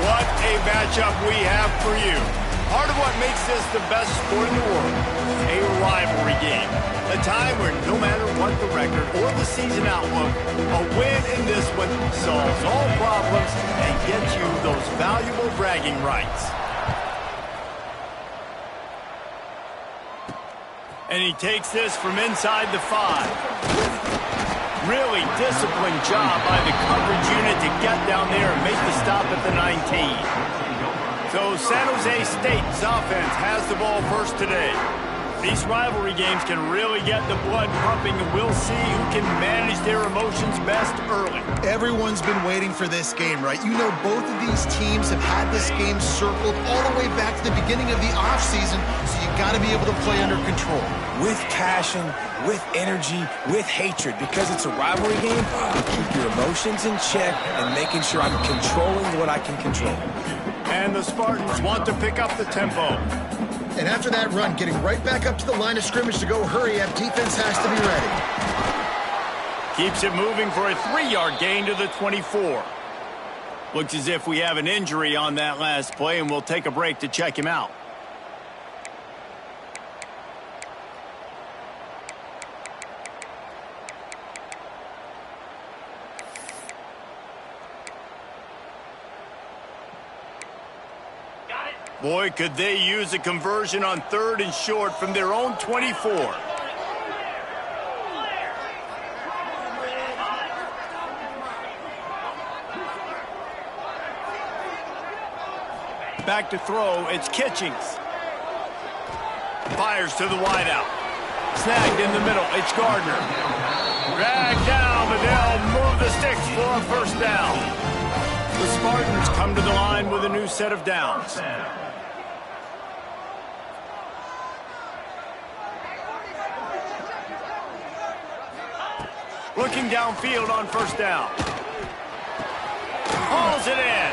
What a matchup we have for you. Part of what makes this the best sport in the world, a rivalry game. A time where no matter what the record or the season outlook, a win in this one solves all problems and gets you those valuable bragging rights. And he takes this from inside the 5. Really disciplined job by the coverage unit to get down there and make the stop at the 19. So San Jose State's offense has the ball first today. These rivalry games can really get the blood pumping, and we'll see who can manage their emotions best early. Everyone's been waiting for this game, right? You know, both of these teams have had this game circled all the way back to the beginning of the offseason, so you got to be able to play under control. With passion, with energy, with hatred, because it's a rivalry game, you keep your emotions in check and making sure I'm controlling what I can control. And the Spartans want to pick up the tempo. And after that run, getting right back up to the line of scrimmage to go hurry up, defense has to be ready. Keeps it moving for a 3-yard gain to the 24. Looks as if we have an injury on that last play, and we'll take a break to check him out. Boy, could they use a conversion on 3rd and short from their own 24. Back to throw, it's Kitchings. Fires to the wideout. Snagged in the middle, it's Gardner. Dragged down, but they'll move the sticks for a first down. The Spartans come to the line with a new set of downs. Looking downfield on first down. Hauls it in.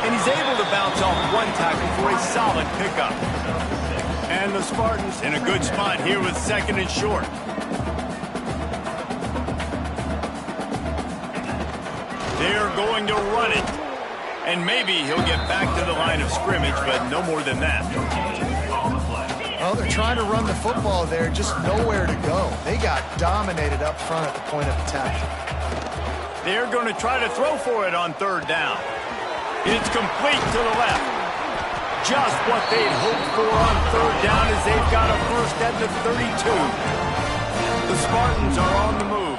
And he's able to bounce off one tackle for a solid pickup. And the Spartans in a good spot here with 2nd and short. They're going to run it. And maybe he'll get back to the line of scrimmage, but no more than that. Well, they're trying to run the football there, just nowhere to go. They got dominated up front at the point of attack. They're going to try to throw for it on 3rd down. It's complete to the left. Just what they'd hoped for on 3rd down as they've got a first at the 32. The Spartans are on the move.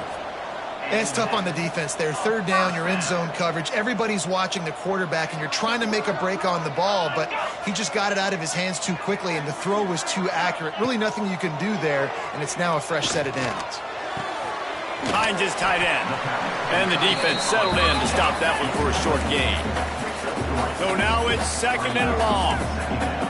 It's tough on the defense there. 3rd down, you're in zone coverage. Everybody's watching the quarterback, and you're trying to make a break on the ball, but he just got it out of his hands too quickly, and the throw was too accurate. Really nothing you can do there, and it's now a fresh set of downs. Hines is tight end, and the defense settled in to stop that one for a short gain. So now it's 2nd and long.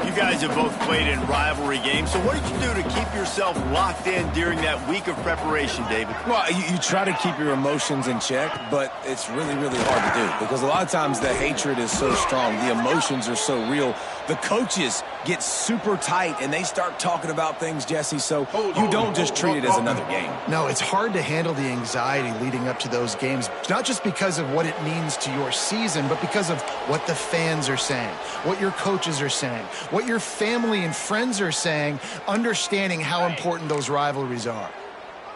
You guys have both played in rivalry games, so what did you do to keep yourself locked in during that week of preparation, David? Well, you try to keep your emotions in check, but it's really, really hard to do because a lot of times the hatred is so strong. The emotions are so real. The coaches get super tight, and they start talking about things, Jesse, so you don't just treat it as another game. No, it's hard to handle the anxiety leading up to those games, not just because of what it means to your season, but because of what the fans are saying, what your coaches are saying, what your family and friends are saying, understanding how important those rivalries are.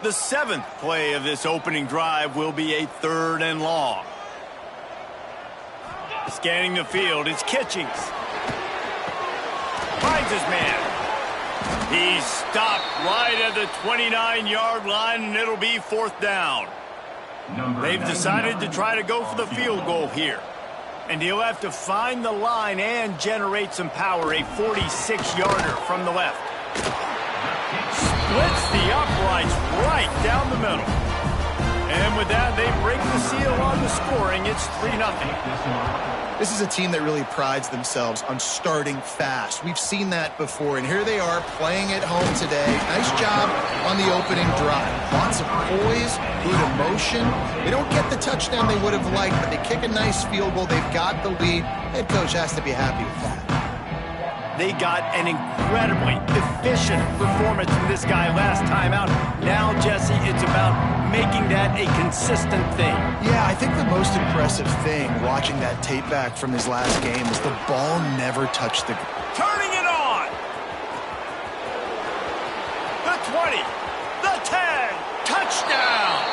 The 7th play of this opening drive will be a 3rd and long. Scanning the field, it's Kitchings. Finds his man. He's stopped right at the 29-yard line, and it'll be 4th down. They've decided to try to go for the field goal here. And he'll have to find the line and generate some power, a 46-yarder from the left. Splits the uprights right down the middle. And with that, they break the seal on the scoring. It's 3-0. This is a team that really prides themselves on starting fast. We've seen that before, and here they are playing at home today. Nice job on the opening drive. Lots of poise, good emotion. They don't get the touchdown they would have liked, but they kick a nice field goal. They've got the lead. Head coach has to be happy with that. They got an incredibly efficient performance from this guy last time out. Now, Jesse, it's about making that a consistent thing. Yeah, I think the most impressive thing watching that tape back from his last game is the ball never touched the ground. Turning it on. The 20, the 10, touchdown.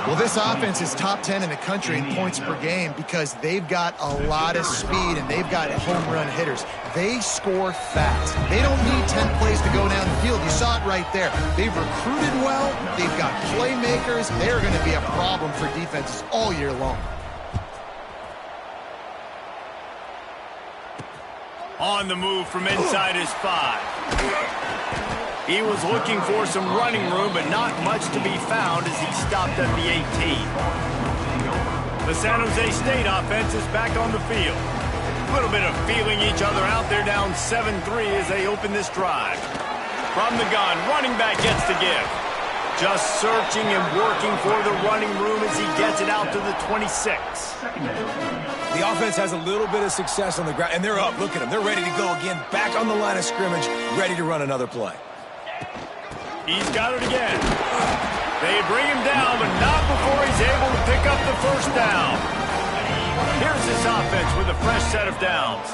Well, this offense is top 10 in the country in points per game because they've got a lot of speed and they've got home run hitters. They score fast. They don't need 10 plays to go down the field. You saw it right there. They've recruited well. They've got playmakers. They're going to be a problem for defenses all year long. On the move from inside his 5. He was looking for some running room, but not much to be found as he stopped at the 18. The San Jose State offense is back on the field. A little bit of feeling each other out there, down 7-3 as they open this drive. From the gun, running back gets the give. Just searching and working for the running room as he gets it out to the 26. The offense has a little bit of success on the ground, and they're up. Look at them. They're ready to go again, back on the line of scrimmage, ready to run another play. He's got it again. They bring him down, but not before he's able to pick up the first down. Here's this offense with a fresh set of downs.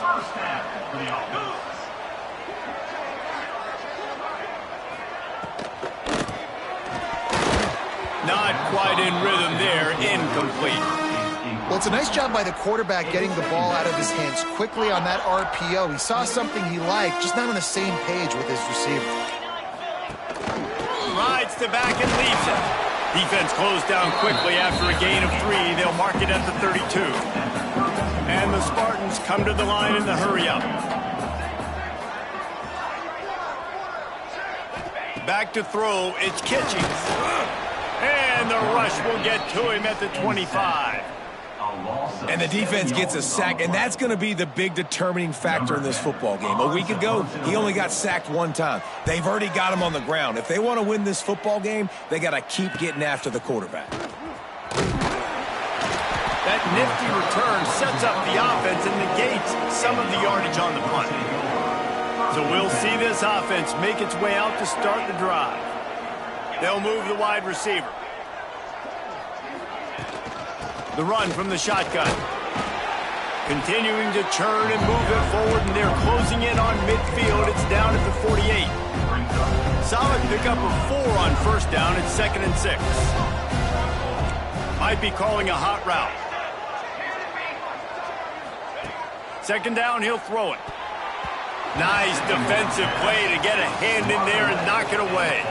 Not quite in rhythm there, incomplete. Well, it's a nice job by the quarterback getting the ball out of his hands quickly on that RPO. He saw something he liked, just not on the same page with his receiver. Rides to back and leaves it. Defense closed down quickly after a gain of 3. They'll mark it at the 32. And the Spartans come to the line in the hurry-up. Back to throw, it's Kitchings. And the rush will get to him at the 25. And the defense gets a sack, and that's going to be the big determining factor in this football game. A week ago, he only got sacked 1 time. They've already got him on the ground. If they want to win this football game, they got to keep getting after the quarterback. That nifty return sets up the offense and negates some of the yardage on the punt. So we'll see this offense make its way out to start the drive. They'll move the wide receiver. The run from the shotgun. Continuing to churn and move it forward, and they're closing in on midfield. It's down at the 48. Solid pickup of 4 on first down. It's 2nd and 6. Might be calling a hot route. 2nd down, he'll throw it. Nice defensive play to get a hand in there and knock it away.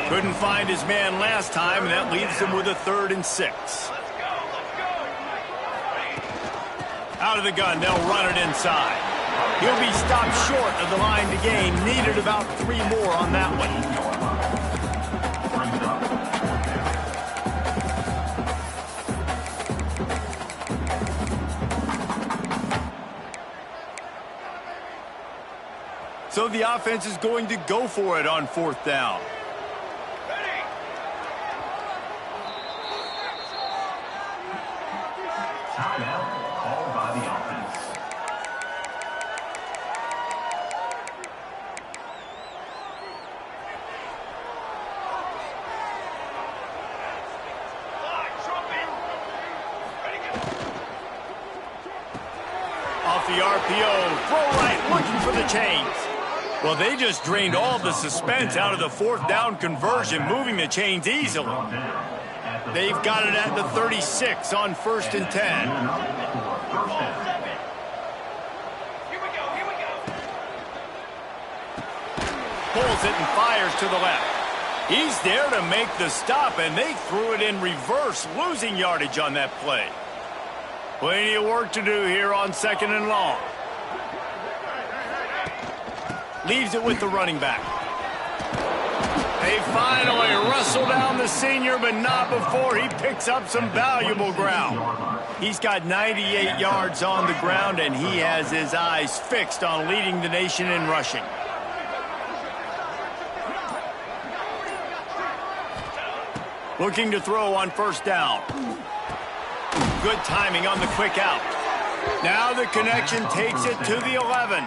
Couldn't find his man last time, and that leaves him with a 3rd and 6. Out of the gun, they'll run it inside. He'll be stopped short of the line to gain. Needed about 3 more on that one. So the offense is going to go for it on 4th down. Off the RPO, throw right, looking for the chains. Well, they just drained all the suspense out of the 4th down conversion, moving the chains easily. They've got it at the 36 on 1st and 10. Pulls it and fires to the left. He's there to make the stop, and they threw it in reverse, losing yardage on that play. Plenty of work to do here on 2nd and long. Leaves it with the running back. They finally wrestle down the senior, but not before he picks up some valuable ground. He's got 98 yards on the ground, and he has his eyes fixed on leading the nation in rushing. Looking to throw on 1st down. Good timing on the quick out. Now the connection takes it to the 11.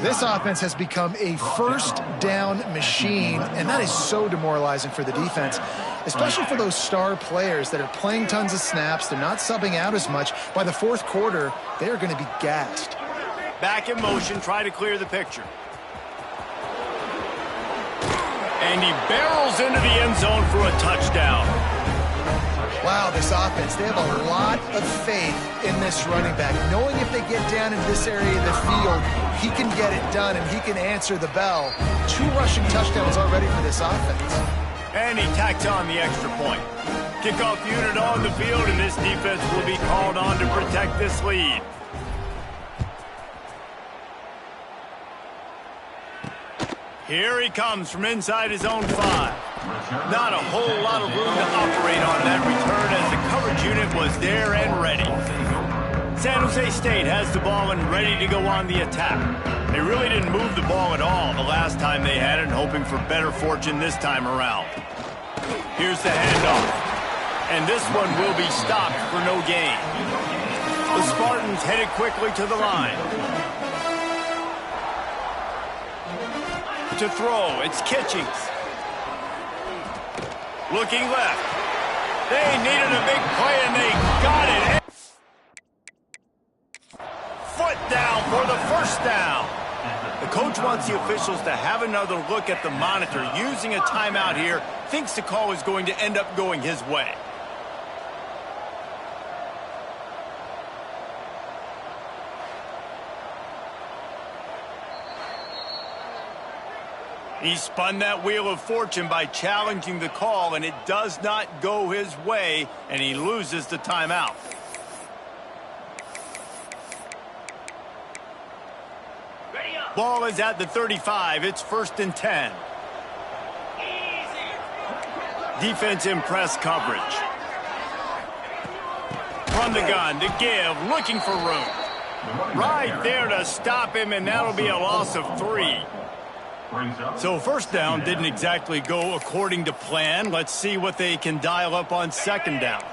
This offense has become a first down machine, and that is so demoralizing for the defense, especially for those star players that are playing tons of snaps. They're not subbing out as much. By the fourth quarter, they are going to be gassed. Back in motion, try to clear the picture. And he barrels into the end zone for a touchdown. Wow, this offense, they have a lot of faith in this running back, knowing if they get down in this area of the field, he can get it done and he can answer the bell. 2 rushing touchdowns already for this offense. And he tacks on the extra point. Kickoff unit on the field, and this defense will be called on to protect this lead. Here he comes from inside his own 5. Not a whole lot of room to operate on that return as the coverage unit was there and ready. San Jose State has the ball and ready to go on the attack. They really didn't move the ball at all the last time they had it, hoping for better fortune this time around. Here's the handoff. And this one will be stopped for no gain. The Spartans headed quickly to the line. To throw, it's Kitchings. Looking left. They needed a big play, and they got it. Foot down for the first down. The coach wants the officials to have another look at the monitor. Using a timeout here, thinks the call is going to end up going his way. He spun that wheel of fortune by challenging the call, and it does not go his way, and he loses the timeout. Ball is at the 35. It's 1st and 10. Defense in press coverage. From the gun to give, looking for room. Right there to stop him, and that'll be a loss of 3. So first down didn't exactly go according to plan. Let's see what they can dial up on second down.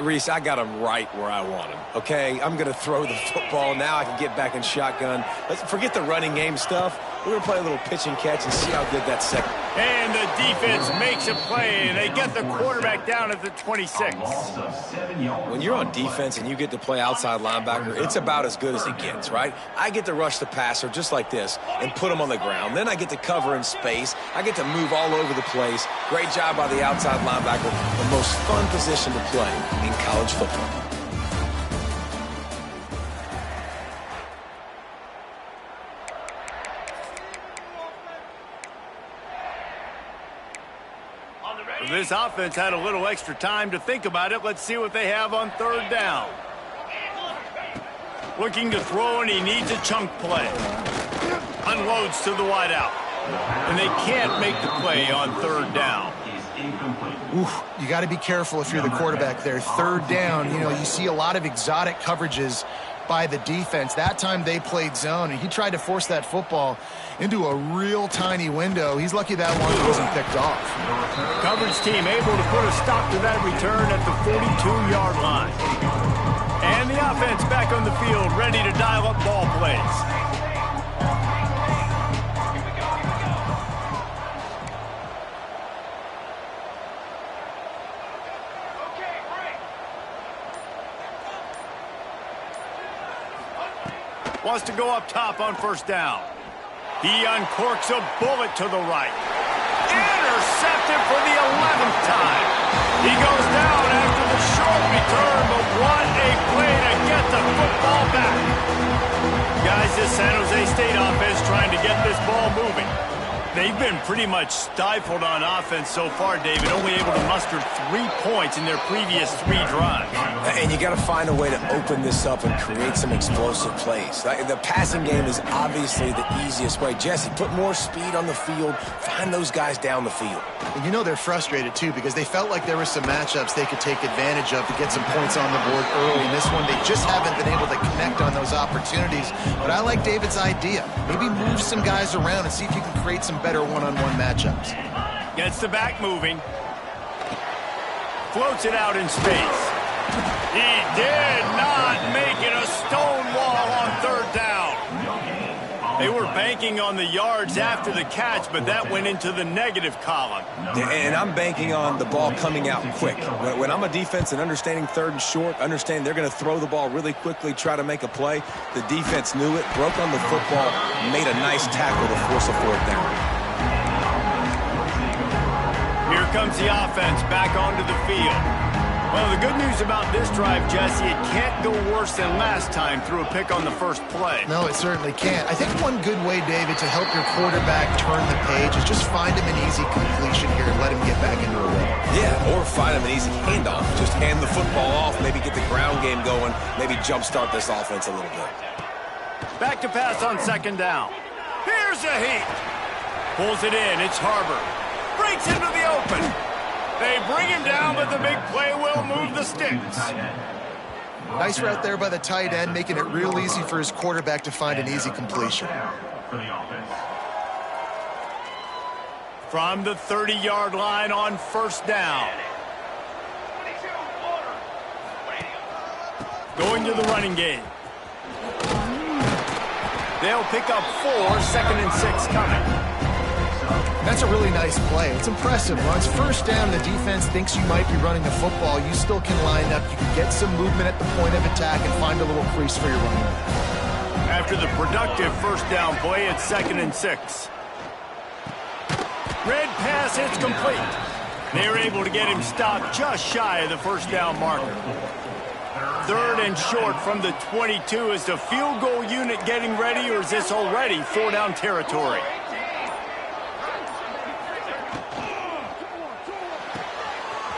Reese, I got him right where I want him, okay? I'm going to throw the football. Now I can get back in shotgun. Let's forget the running game stuff. We're going to play a little pitch and catch and see how good that second. And the defense makes a play, and they get the quarterback down at the 26. When you're on defense and you get to play outside linebacker, it's about as good as it gets, right? I get to rush the passer just like this and put him on the ground. Then I get to cover in space. I get to move all over the place. Great job by the outside linebacker. The most fun position to play in college football. This offense had a little extra time to think about it. Let's see what they have on third down. Looking to throw, and he needs a chunk play. Unloads to the wideout. And they can't make the play on third down. Oof, you got to be careful if you're the quarterback there. Third down, you see a lot of exotic coverages by the defense. That time they played zone, and he tried to force that football into a real tiny window. He's lucky that one wasn't picked off. Coverage team able to put a stop to that return at the 42-yard line. And the offense back on the field, ready to dial up ball plays. Wants to go up top on first down. He uncorks a bullet to the right. Intercepted for the 11th time. He goes down after the short return, but what a play to get the football back. Guys, this San Jose State offense trying to get this ball moving. They've been pretty much stifled on offense so far, David, only able to muster 3 points in their previous 3 drives. And you got to find a way to open this up and create some explosive plays. The passing game is obviously the easiest way. Jesse, put more speed on the field. Find those guys down the field. And they're frustrated, too, because they felt like there were some matchups they could take advantage of to get some points on the board early. In this one, they just haven't been able to connect on those opportunities. But I like David's idea. Maybe move some guys around and see if you can create some better one-on-one matchups. Gets the back moving. Floats it out in space. He did not make it a stone wall on third down. They were banking on the yards after the catch, but that went into the negative column. And I'm banking on the ball coming out quick. When I'm a defense and understanding third and short, understand they're going to throw the ball really quickly, try to make a play. The defense knew it, broke on the football, made a nice tackle to force a fourth down. Here comes the offense back onto the field. Well, the good news about this drive, Jesse, it can't go worse than last time through a pick on the first play. No, it certainly can't. I think one good way, David, to help your quarterback turn the page is just find him an easy completion here and let him get back into a rhythm. Yeah, or find him an easy handoff. Just hand the football off, maybe get the ground game going, maybe jumpstart this offense a little bit. Back to pass on second down. Here's a heat. Pulls it in. It's Harbor. Breaks into the open. They bring him down, but the big play will move the sticks. Nice route there by the tight end, making it real easy for his quarterback to find an easy completion. From the 30-yard line on first down. Going to the running game. They'll pick up 4, 2nd and 6 coming. That's a really nice play. It's impressive. When it's first down, the defense thinks you might be running the football. You still can line up. You can get some movement at the point of attack and find a little crease for your running back. After the productive first down play, it's 2nd and 6. Red pass hits complete. They're able to get him stopped just shy of the first down marker. 3rd and short from the 22. Is the field goal unit getting ready, or is this already 4-down territory?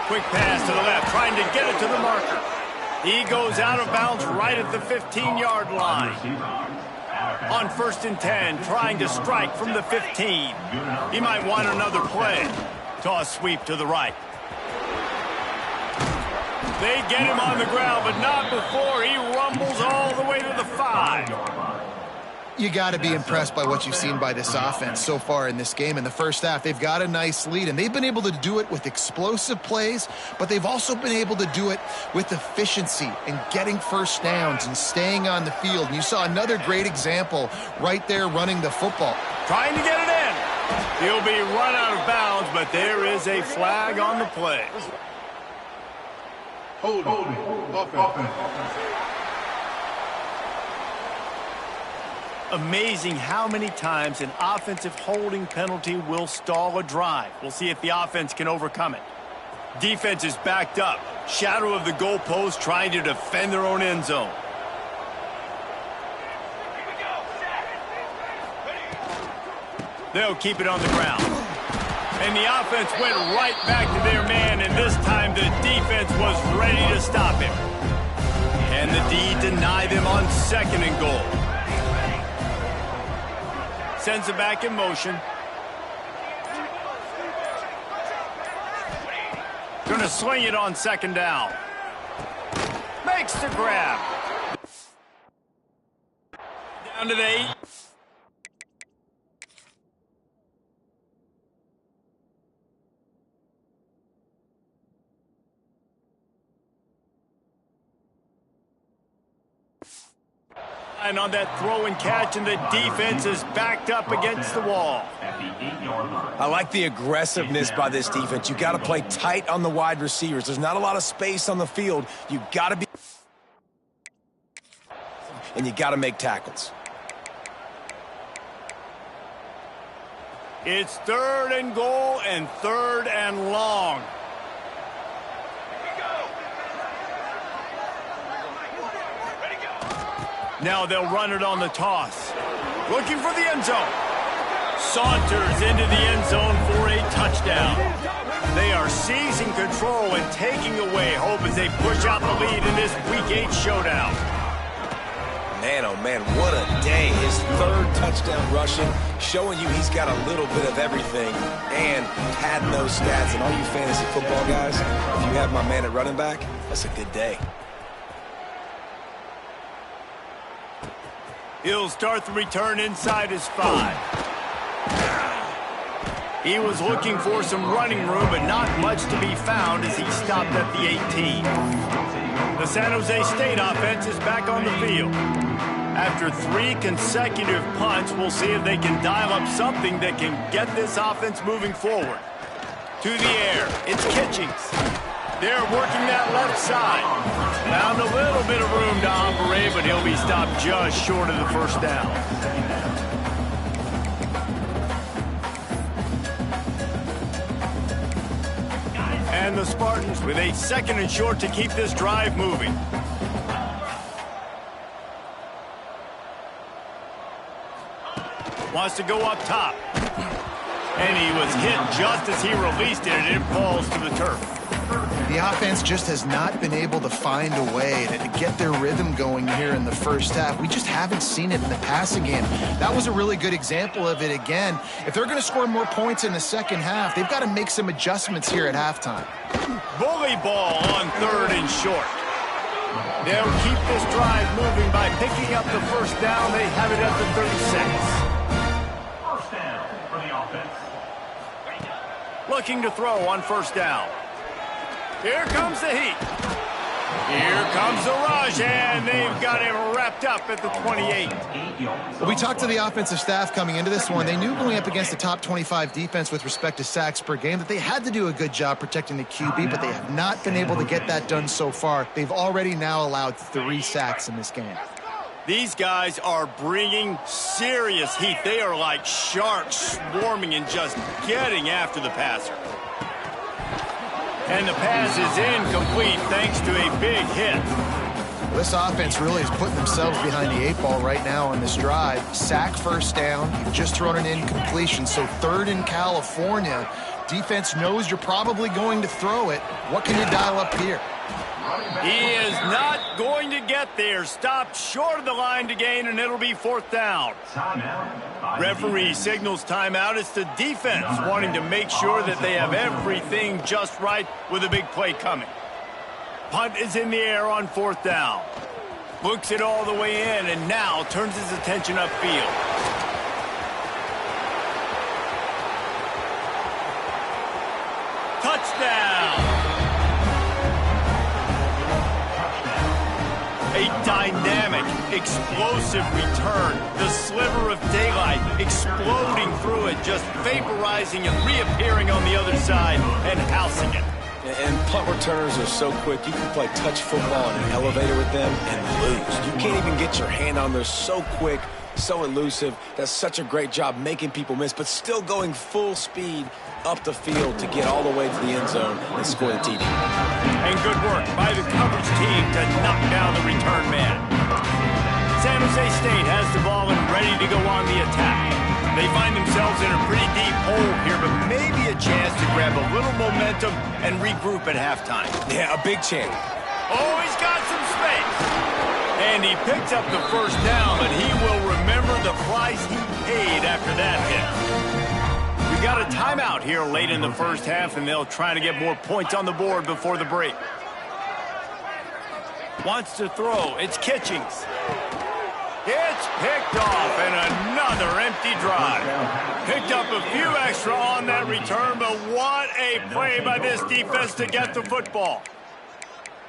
Quick pass to the left, trying to get it to the marker. He goes out of bounds right at the 15-yard line. On 1st and 10, trying to strike from the 15. He might want another play. Toss sweep to the right. They get him on the ground, but not before he rumbles all the way to the 5. You got to be impressed by what you've seen by this offense so far in this game. In the first half, they've got a nice lead, and they've been able to do it with explosive plays, but they've also been able to do it with efficiency and getting first downs and staying on the field. And you saw another great example right there running the football. Trying to get it in. He'll be run out of bounds, but there is a flag on the play. Hold offense. Amazing how many times an offensive holding penalty will stall a drive. We'll see if the offense can overcome it. Defense is backed up. Shadow of the goalpost, trying to defend their own end zone. They'll keep it on the ground. And the offense went right back to their man, and this time the defense was ready to stop him. And the D denied them on 2nd and goal. Sends it back in motion. Going to swing it on 2nd down. Makes the grab. Down to the 8. And on that throw and catch, and the defense is backed up against the wall. I like the aggressiveness by this defense. You got to play tight on the wide receivers. There's not a lot of space on the field. You got to be, and you got to make tackles. It's 3rd and goal and 3rd and long. Now they'll run it on the toss. Looking for the end zone. Saunters into the end zone for a touchdown. They are seizing control and taking away hope as they push out the lead in this Week 8 showdown. Man, oh man, what a day. His 3rd touchdown rushing, showing you he's got a little bit of everything and padding those stats. And all you fantasy football guys, if you have my man at running back, that's a good day. He'll start the return inside his 5. He was looking for some running room, but not much to be found as he stopped at the 18. The San Jose State offense is back on the field. After 3 consecutive punts, we'll see if they can dial up something that can get this offense moving forward. To the air, it's Kitchings. They're working that left side. Found a little bit of room to operate, but he'll be stopped just short of the first down. And the Spartans with a 2nd and short to keep this drive moving. Wants to go up top. And he was hit just as he released it, and it falls to the turf. The offense just has not been able to find a way to get their rhythm going here in the first half. We just haven't seen it in the passing game. That was a really good example of it again. If they're going to score more points in the second half, they've got to make some adjustments here at halftime. Bully ball on 3rd and short. They'll keep this drive moving by picking up the first down. They have it at the 36. Looking to throw on first down. Here comes the heat. Here comes the rush, and they've got him wrapped up at the 28. Well, we talked to the offensive staff coming into this one. They knew going up against the top 25 defense with respect to sacks per game that they had to do a good job protecting the QB, but they have not been able to get that done so far. They've already now allowed 3 sacks in this game. These guys are bringing serious heat. They are like sharks swarming and just getting after the passer. And the pass is incomplete thanks to a big hit. This offense really is putting themselves behind the 8 ball right now on this drive. Sack first down. You've just thrown an incompletion. So 3rd in California. Defense knows you're probably going to throw it. What can you dial up here? He is not going to get there. Stopped short of the line to gain, and it'll be 4th down. Referee signals timeout. It's the defense wanting to make sure that they have everything just right with a big play coming. Punt is in the air on 4th down. Looks it all the way in, and now turns his attention upfield. Touchdown! A dynamic, explosive return. The sliver of daylight exploding through it, just vaporizing and reappearing on the other side and housing it. And punt returners are so quick. You can play touch football in an elevator with them and lose. You can't even get your hand on them. They're so quick, so elusive. Does such a great job making people miss, but still going full speed up the field to get all the way to the end zone and score the TD. And good work by the coverage team to knock down the return man. San Jose State has the ball and ready to go on the attack. They find themselves in a pretty deep hole here, but maybe a chance to grab a little momentum and regroup at halftime. Yeah, a big chance. Oh, he's got some space. And he picks up the first down, but he will remember the price he paid after that hit. We got a timeout here late in the first half, and they'll try to get more points on the board before the break. Wants to throw. It's Kitchings. It's picked off, and another empty drive. Picked up a few extra on that return, but what a play by this defense to get the football.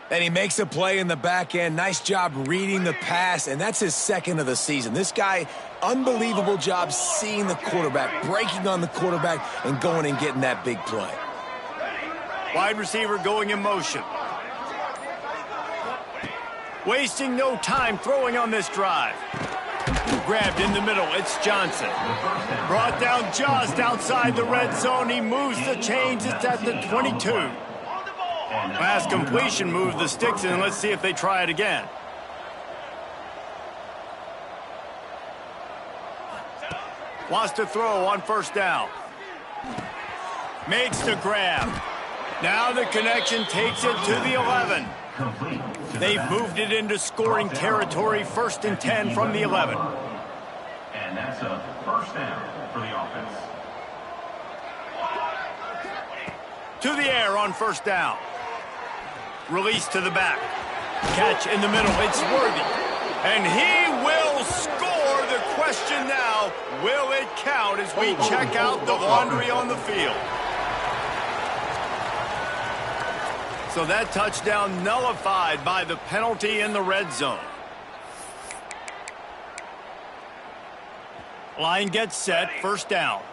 And he makes a play in the back end. Nice job reading the pass, and that's his 2nd of the season. This guy, unbelievable job seeing the quarterback, breaking on the quarterback, and going and getting that big play. Wide receiver going in motion. Wasting no time throwing on this drive. Grabbed in the middle, it's Johnson. Brought down just outside the red zone. He moves the chains, it's at the 22. Last completion moved the sticks in. Let's see if they try it again. Wants to throw on first down. Makes the grab. Now the connection takes it to the 11. They've moved it into scoring territory. 1st and 10 from the 11. And that's a first down for the offense. To the air on first down. Release to the back. Catch in the middle. It's Worthy. And he will score. The question now, will it count as we check out the laundry on the field? So that touchdown nullified by the penalty in the red zone. Line gets set, first down.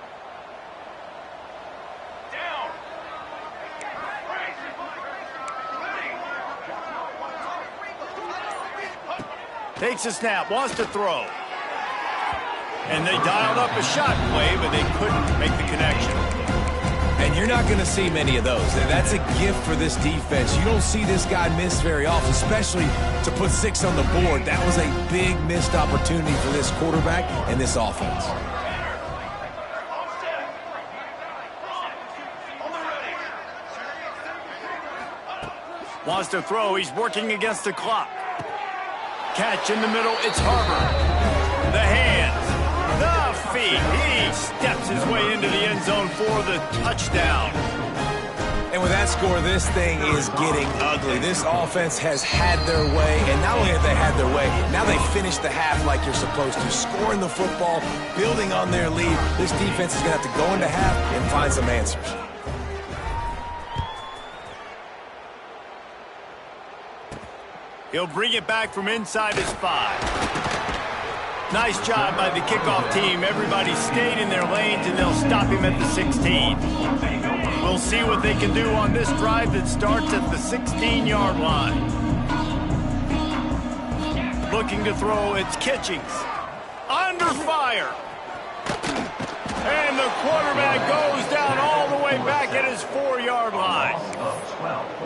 Takes a snap, wants to throw. And they dialed up a shot play, but they couldn't make the connection. And you're not going to see many of those. That's a gift for this defense. You don't see this guy miss very often, especially to put 6 on the board. That was a big missed opportunity for this quarterback and this offense. Wants to throw, he's working against the clock. Catch in the middle, it's Harbor. The hands, the feet. He steps his way into the end zone for the touchdown. And with that score, this thing is getting ugly. This offense has had their way, and not only have they had their way, now they finish the half like you're supposed to. Scoring the football, building on their lead. This defense is going to have to go into half and find some answers. He'll bring it back from inside his 5. Nice job by the kickoff team. Everybody stayed in their lanes, and they'll stop him at the 16. We'll see what they can do on this drive that starts at the 16-yard line. Looking to throw, it's Kitchings. Under fire. And the quarterback goes down all the way back at his 4-yard line.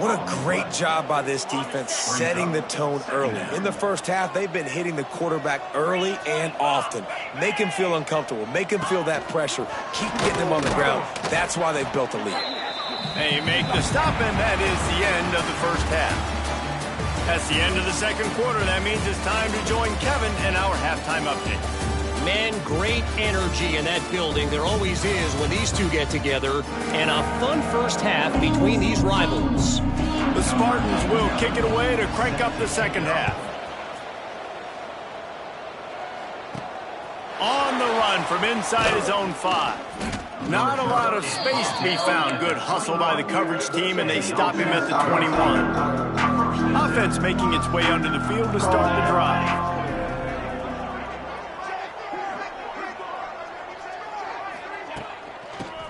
What a great job by this defense setting the tone early. In the first half, they've been hitting the quarterback early and often. Make him feel uncomfortable. Make him feel that pressure. Keep getting him on the ground. That's why they've built a lead. They make the stop, and that is the end of the first half. That's the end of the second quarter. That means it's time to join Kevin in our halftime update. Man, great energy in that building. There always is when these two get together. And a fun first half between these rivals. The Spartans will kick it away to crank up the second half. On the run from inside his own 5. Not a lot of space to be found. Good hustle by the coverage team, and they stop him at the 21. Offense making its way onto the field to start the drive.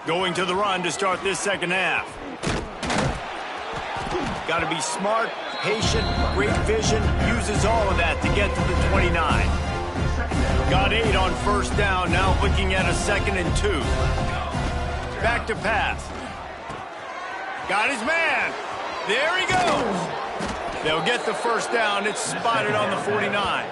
Going to the run to start this second half. Got to be smart, patient, great vision. Uses all of that to get to the 29. Got 8 on first down. Now looking at a 2nd and 2. Back to pass. Got his man. There he goes. They'll get the first down. It's spotted on the 49.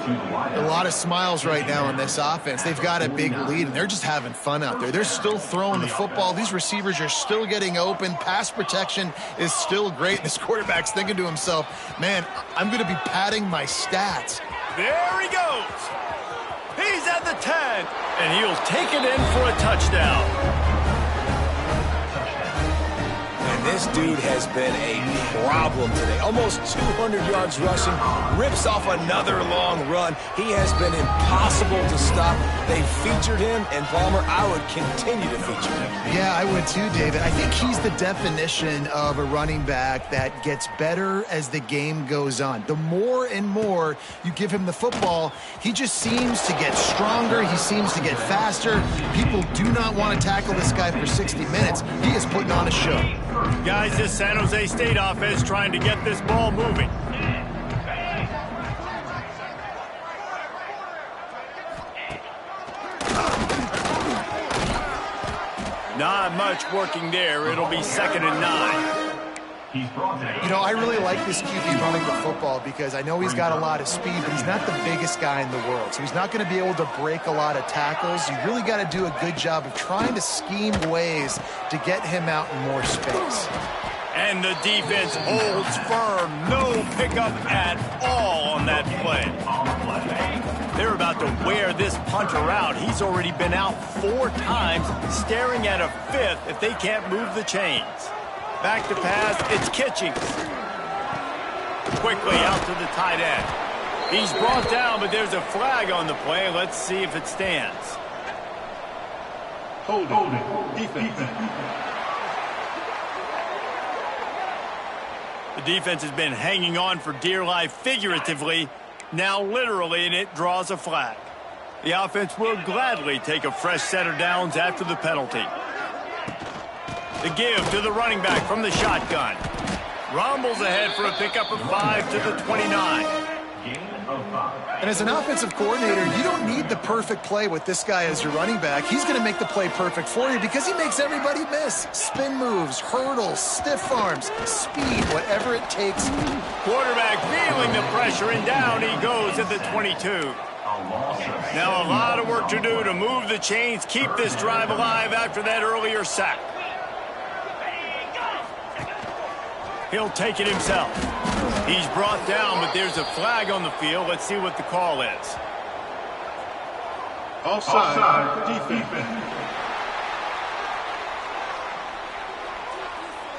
A lot of smiles right now in this offense. They've got a big lead, and they're just having fun out there. They're still throwing the football. These receivers are still getting open. Pass protection is still great. This quarterback's thinking to himself, man, I'm going to be padding my stats. There he goes. He's at the 10, and he'll take it in for a touchdown. This dude has been a problem today. Almost 200 yards rushing, rips off another long run. He has been impossible to stop. They featured him, and Palmer, I would continue to feature him. Yeah, I would too, David. I think he's the definition of a running back that gets better as the game goes on. The more and more you give him the football, he just seems to get stronger. He seems to get faster. People do not want to tackle this guy for 60 minutes. He is putting on a show. Guys, this San Jose State offense trying to get this ball moving. Not much working there. It'll be 2nd and 9. You know, I really like this QB running the football because I know he's got a lot of speed, but he's not the biggest guy in the world. So he's not going to be able to break a lot of tackles. You really got to do a good job of trying to scheme ways to get him out in more space. And the defense holds firm. No pickup at all on that play. They're about to wear this punter out. He's already been out 4 times, staring at a 5th if they can't move the chains. Back to pass, it's Kitchings. Quickly out to the tight end. He's brought down, but there's a flag on the play. Let's see if it stands. Hold it. Defense. The defense has been hanging on for dear life, figuratively, now literally, and it draws a flag. The offense will gladly take a fresh set of downs after the penalty. The give to the running back from the shotgun. Rumbles ahead for a pickup of 5 to the 29. And as an offensive coordinator, you don't need the perfect play with this guy as your running back. He's going to make the play perfect for you because he makes everybody miss. Spin moves, hurdles, stiff arms, speed, whatever it takes. Quarterback feeling the pressure, and down he goes at the 22. Now a lot of work to do to move the chains, keep this drive alive after that earlier sack. He'll take it himself. He's brought down, but there's a flag on the field. Let's see what the call is. Offside, defense.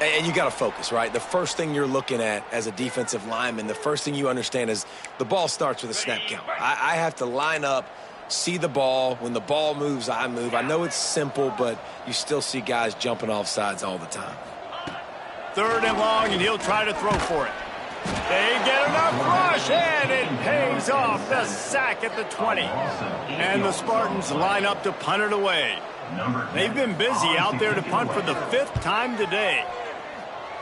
And you got to focus, right? The first thing you're looking at as a defensive lineman, the first thing you understand is the ball starts with a snap count. I have to line up, see the ball. When the ball moves, I move. I know it's simple, but you still see guys jumping off sides all the time. 3rd and long, and he'll try to throw for it. They get enough rush, and it pays off. The sack at the 20. And the Spartans line up to punt it away. They've been busy out there to punt for the 5th time today.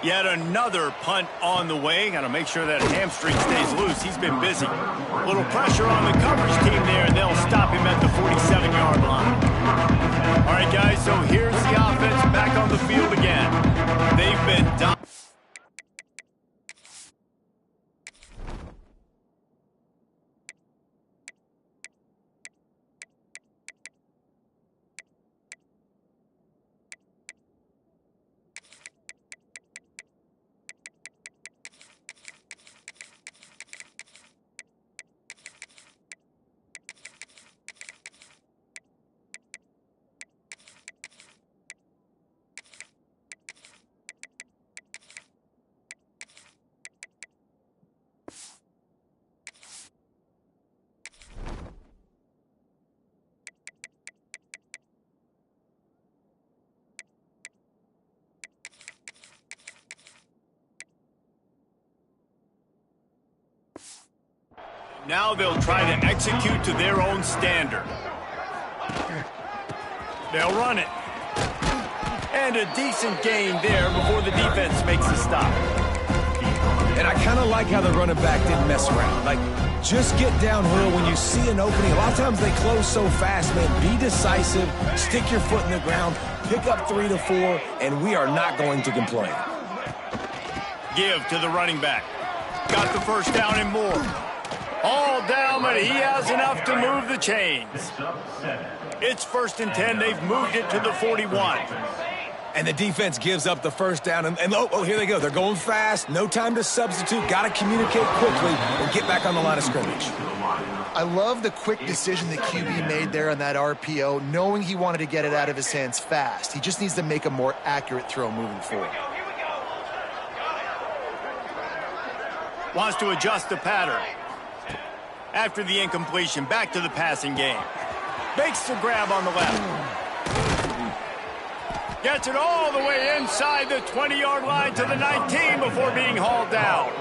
Yet another punt on the way. Got to make sure that hamstring stays loose. He's been busy. A little pressure on the coverage team there, and they'll stop him at the 47-yard line. All right, guys, so here's the offense back on the field again. They've been dominating. Now they'll try to execute to their own standard. They'll run it. And a decent gain there before the defense makes a stop. And I kind of like how the running back didn't mess around. Like, just get downhill when you see an opening. A lot of times they close so fast, man. Be decisive, stick your foot in the ground, pick up 3 to 4, and we are not going to complain. Give to the running back. Got the first down and more. All down, but he has enough to move the chains. It's 1st and 10. They've moved it to the 41. And the defense gives up the first down. And oh, here they go. They're going fast. No time to substitute. Got to communicate quickly and get back on the line of scrimmage. I love the quick decision that QB made there on that RPO, knowing he wanted to get it out of his hands fast. He just needs to make a more accurate throw moving forward. Wants to adjust the pattern. After the incompletion, back to the passing game. Makes the grab on the left. Gets it all the way inside the 20-yard line to the 19 before being hauled down.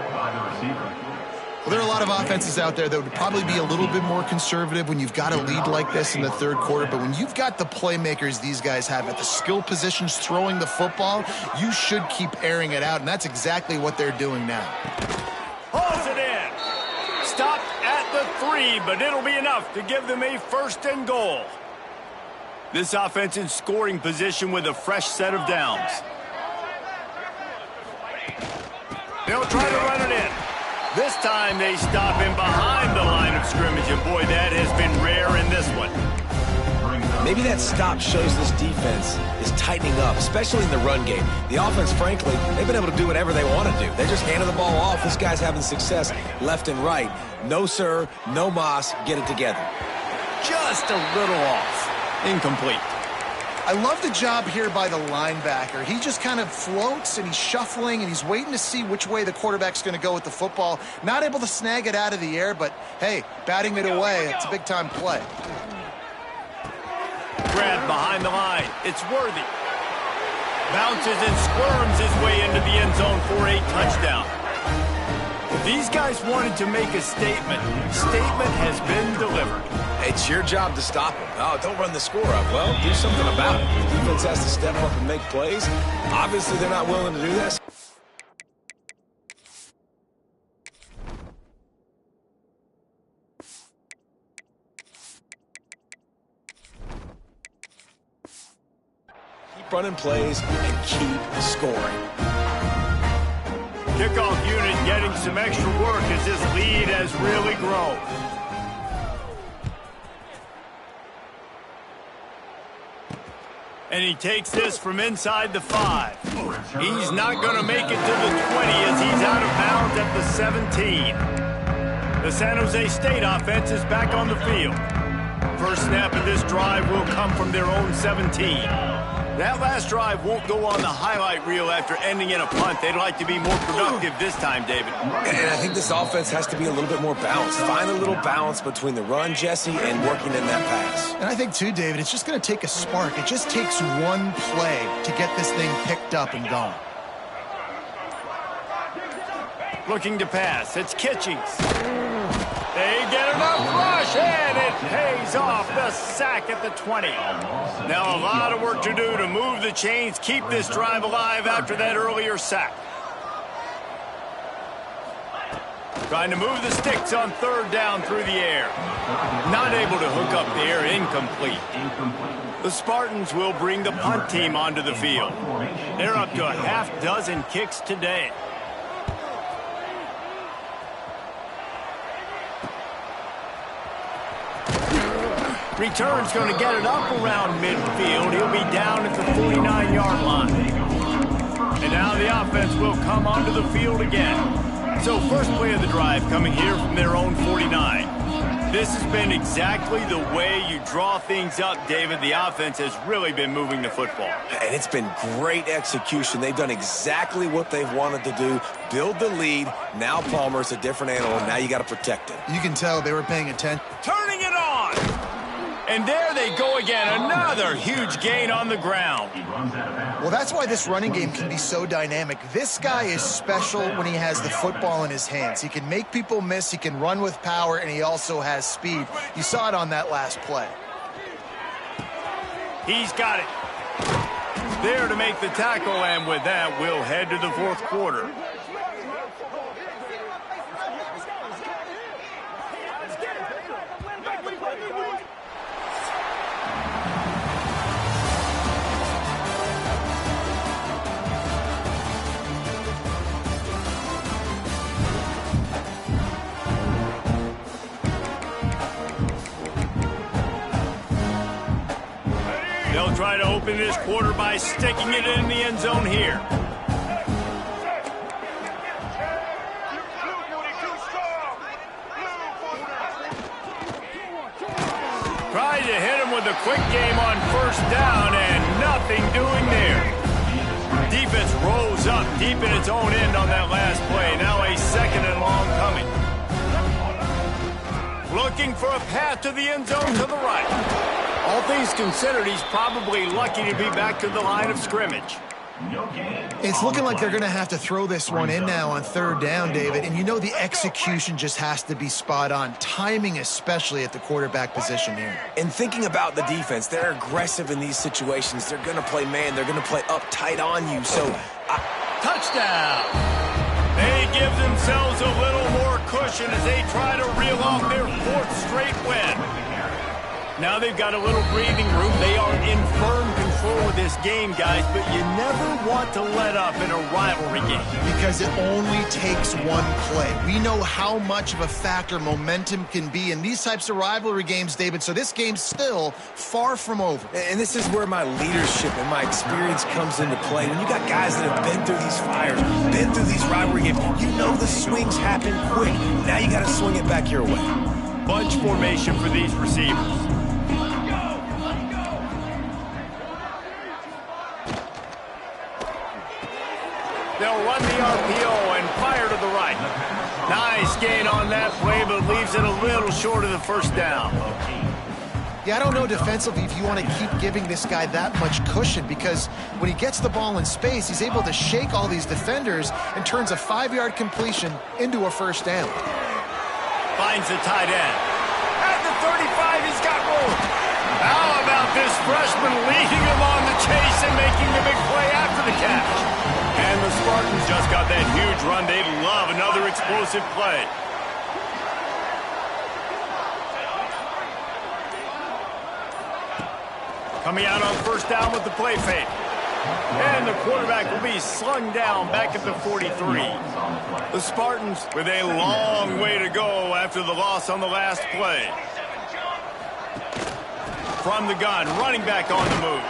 Well, there are a lot of offenses out there that would probably be a little bit more conservative when you've got a lead like this in the 3rd quarter. But when you've got the playmakers these guys have at the skill positions throwing the football, you should keep airing it out. And that's exactly what they're doing now. Hauls it in. Stopped at the 3, but it'll be enough to give them a 1st and goal. This offense in scoring position with a fresh set of downs. They'll try to run it in. This time they stop him behind the line of scrimmage, and boy, that has been rare in this one. Maybe that stop shows this defense is tightening up, especially in the run game. The offense, frankly, they've been able to do whatever they want to do. They just handed the ball off. This guy's having success left and right. No, sir, no mas, get it together. Just a little off. Incomplete. I love the job here by the linebacker. He just kind of floats, and he's shuffling, and he's waiting to see which way the quarterback's going to go with the football. Not able to snag it out of the air, but, hey, batting it away, it's a big-time play. Grab behind the line. It's Worthy. Bounces and squirms his way into the end zone for a touchdown. These guys wanted to make a statement. Statement has been delivered. It's your job to stop them. Oh, don't run the score up. Well, do something about it. The defense has to step up and make plays. Obviously, they're not willing to do this. Keep running plays and keep scoring. Kickoff unit getting some extra work as this lead has really grown. And he takes this from inside the 5. He's not going to make it to the 20 as he's out of bounds at the 17. The San Jose State offense is back on the field. First snap of this drive will come from their own 17. That last drive won't go on the highlight reel after ending in a punt. They'd like to be more productive this time, David. And I think this offense has to be a little bit more balanced. Find a little balance between the run, Jesse, and working in that pass. And I think, too, David, it's just going to take a spark. It just takes one play to get this thing picked up and going. Looking to pass. It's Kitchings. They get enough rush, and it pays off the sack at the 20. Now a lot of work to do to move the chains, keep this drive alive after that earlier sack. Trying to move the sticks on third down through the air. Not able to hook up there, incomplete. The Spartans will bring the punt team onto the field. They're up to a half dozen kicks today. Return's going to get it up around midfield. He'll be down at the 49-yard line. And now the offense will come onto the field again. So first play of the drive coming here from their own 49. This has been exactly the way you draw things up, David. The offense has really been moving the football. And it's been great execution. They've done exactly what they've wanted to do. Build the lead. Now Palmer's a different animal. Now you got to protect it. You can tell they were paying attention. Turning it on! And there they go again. Another huge gain on the ground. Well, that's why this running game can be so dynamic. This guy is special when he has the football in his hands. He can make people miss, he can run with power, and he also has speed. You saw it on that last play. He's got it. There to make the tackle, and with that, we'll head to the fourth quarter. They'll try to open this quarter by sticking it in the end zone here. Tried to hit him with a quick game on first down, and nothing doing there. Defense rolls up deep in its own end on that last play. Now a second and long coming. Looking for a path to the end zone to the right. All things considered, he's probably lucky to be back to the line of scrimmage. It's looking like they're going to have to throw this one in now on third down, David. And you know the execution just has to be spot on. Timing especially at the quarterback position here. And thinking about the defense, they're aggressive in these situations. They're going to play man. They're going to play up tight on you. So, touchdown! They give themselves a little more cushion as they try to reel off their fourth straight win. Now they've got a little breathing room. They are in firm control of this game, guys, but you never want to let up in a rivalry game. Because it only takes one play. We know how much of a factor momentum can be in these types of rivalry games, David, so this game's still far from over. And this is where my leadership and my experience comes into play. When you got guys that have been through these fires, been through these rivalry games, you know the swings happen quick. Now you got to swing it back your way. Bunch formation for these receivers. They'll run the RPO and fire to the right. Nice gain on that play, but leaves it a little short of the first down. Yeah, I don't know defensively if you want to keep giving this guy that much cushion, because when he gets the ball in space, he's able to shake all these defenders and turns a 5-yard completion into a first down. Finds the tight end. At the 35, he's got room. How about this freshman leading him on the chase and making the big play after the catch? And the Spartans just got that huge run. They love another explosive play. Coming out on first down with the play fake. And the quarterback will be slung down back at the 43. The Spartans with a long way to go after the loss on the last play. From the gun, running back on the move.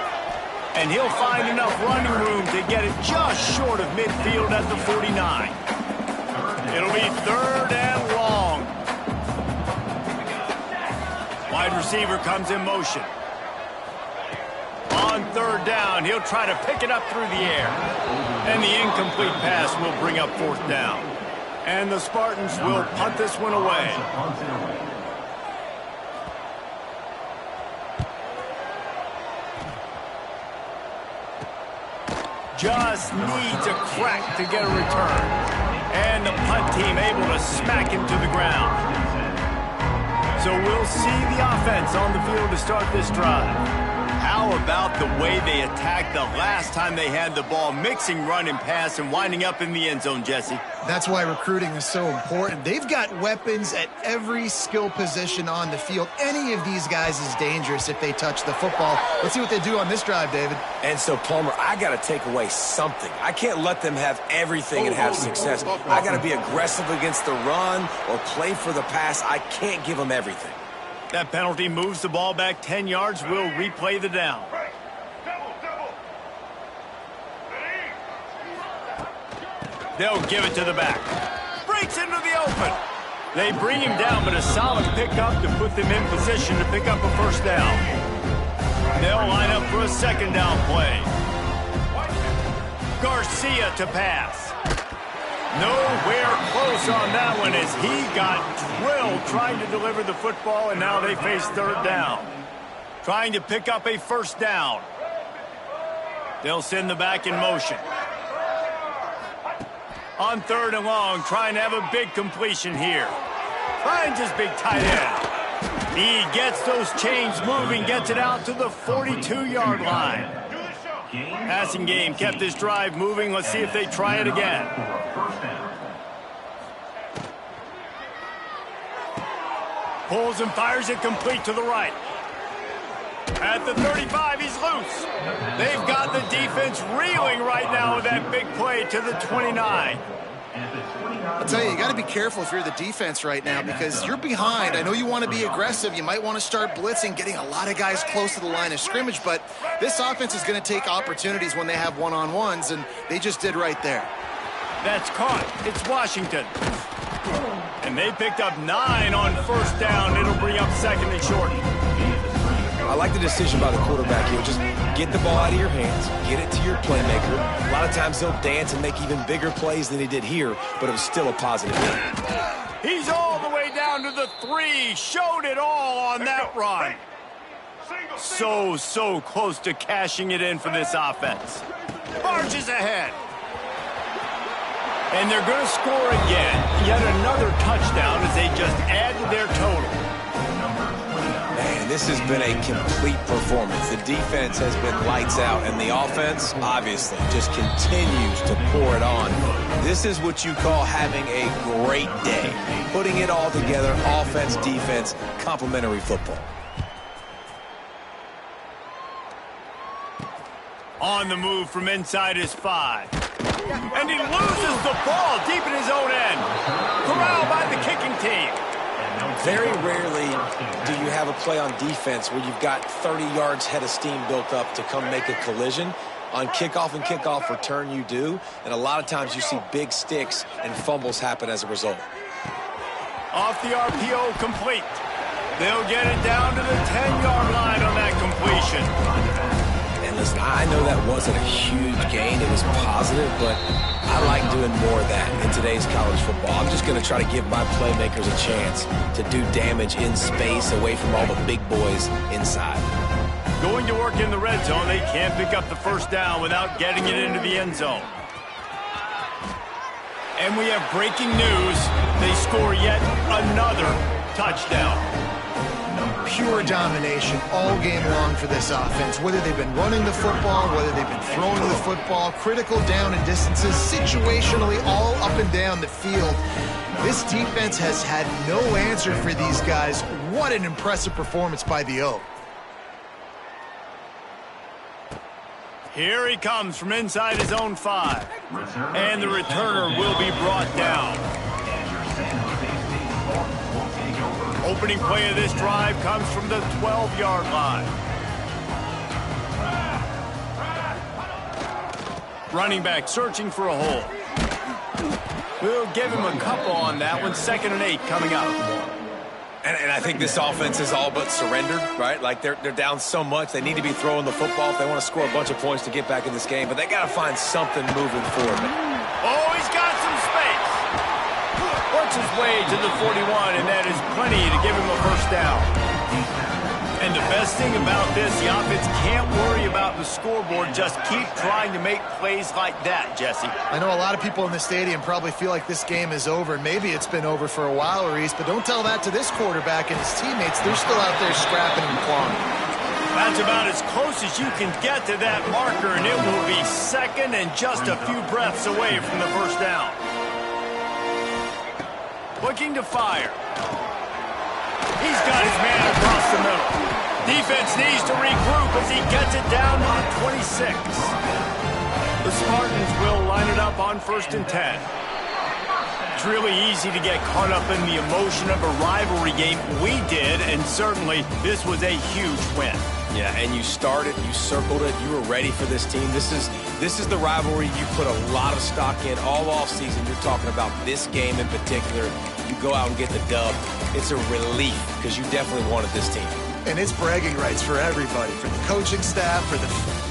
And he'll find enough running room to get it just short of midfield at the 49. It'll be third and long. Wide receiver comes in motion. On third down, he'll try to pick it up through the air. And the incomplete pass will bring up fourth down. And the Spartans will punt this one away. Just needs a crack to get a return. And the punt team able to smack him to the ground. So we'll see the offense on the field to start this drive. How about the way they attacked the last time they had the ball, mixing run and pass and winding up in the end zone, Jesse? That's why recruiting is so important. They've got weapons at every skill position on the field. Any of these guys is dangerous if they touch the football. Let's see what they do on this drive, David. And so, Palmer, I got to take away something. I can't let them have everything and have success. I got to be aggressive against the run or play for the pass. I can't give them everything. That penalty moves the ball back 10 yards. We'll replay the down. They'll give it to the back. Breaks into the open. They bring him down, but a solid pickup to put them in position to pick up a first down. They'll line up for a second down play. Garcia to pass. Nowhere close on that one as he got drilled trying to deliver the football, and now they face third down. Trying to pick up a first down. They'll send the back in motion. On third and long, trying to have a big completion here. Finds his big tight end. He gets those chains moving, gets it out to the 42-yard line. Passing game kept this drive moving. Let's see if they try it again. Pulls and fires it complete to the right. At the 35, he's loose. They've got the defense reeling right now with that big play to the 29. I'll tell you got to be careful if you're the defense right now, because you're behind. I know you want to be aggressive. You might want to start blitzing, getting a lot of guys close to the line of scrimmage, but this offense is going to take opportunities when they have one-on-ones, and they just did right there. That's caught. It's Washington. And they picked up 9 on first down. It'll bring up second and short. I like the decision by the quarterback here. Just get the ball out of your hands, get it to your playmaker. A lot of times he'll dance and make even bigger plays than he did here, but it was still a positive hit. He's all the way down to the 3. Showed it all on that run. So close to cashing it in for this offense. Marches ahead. And they're going to score again. Yet another touchdown as they just add to their total. Man, this has been a complete performance. The defense has been lights out, and the offense, obviously, just continues to pour it on. This is what you call having a great day. Putting it all together, offense, defense, complementary football. On the move from inside his 5. And he loses the ball deep in his own end. Corralled by the kicking team. Very rarely do you have a play on defense where you've got 30 yards head of steam built up to come make a collision. On kickoff and kickoff return you do, and a lot of times you see big sticks and fumbles happen as a result. Off the RPO, complete. They'll get it down to the 10-yard line on that completion. And listen, I know that wasn't a huge gain. It was positive, but I like doing more of that in today's college football. I'm just going to try to give my playmakers a chance to do damage in space away from all the big boys inside. Going to work in the red zone, they can't pick up the first down without getting it into the end zone. And we have breaking news. They score yet another touchdown. Pure domination all game long for this offense. Whether they've been running the football, whether they've been throwing the football, critical down and distances, situationally all up and down the field. This defense has had no answer for these guys. What an impressive performance by the O. Here he comes from inside his own 5. And the returner will be brought down. Opening play of this drive comes from the 12-yard line. Running back searching for a hole. We'll give him a couple on that one. 2nd and 8 coming up. And I think this offense is all but surrendered, right? Like they're down so much. They need to be throwing the football if they want to score a bunch of points to get back in this game. But they got to find something moving forward. Oh, he's got some space. Works his way to the 41, and that is plenty to give him a first down. And the best thing about this, the offense can't worry about the scoreboard. Just keep trying to make plays like that, Jesse. I know a lot of people in the stadium probably feel like this game is over, and maybe it's been over for a while, Reese, but don't tell that to this quarterback and his teammates. They're still out there scrapping and clawing. That's about as close as you can get to that marker, and it will be 2nd and just a few breaths away from the first down. Looking to fire. He's got his man across the middle. Defense needs to regroup as he gets it down to the 26. The Spartans will line it up on 1st and 10. It's really easy to get caught up in the emotion of a rivalry game. We did, and certainly this was a huge win. Yeah, and you started, you circled it, you were ready for this team. This is the rivalry you put a lot of stock in all offseason. You're talking about this game in particular. You go out and get the dub. It's a relief because you definitely wanted this team. And it's bragging rights for everybody, for the coaching staff, for the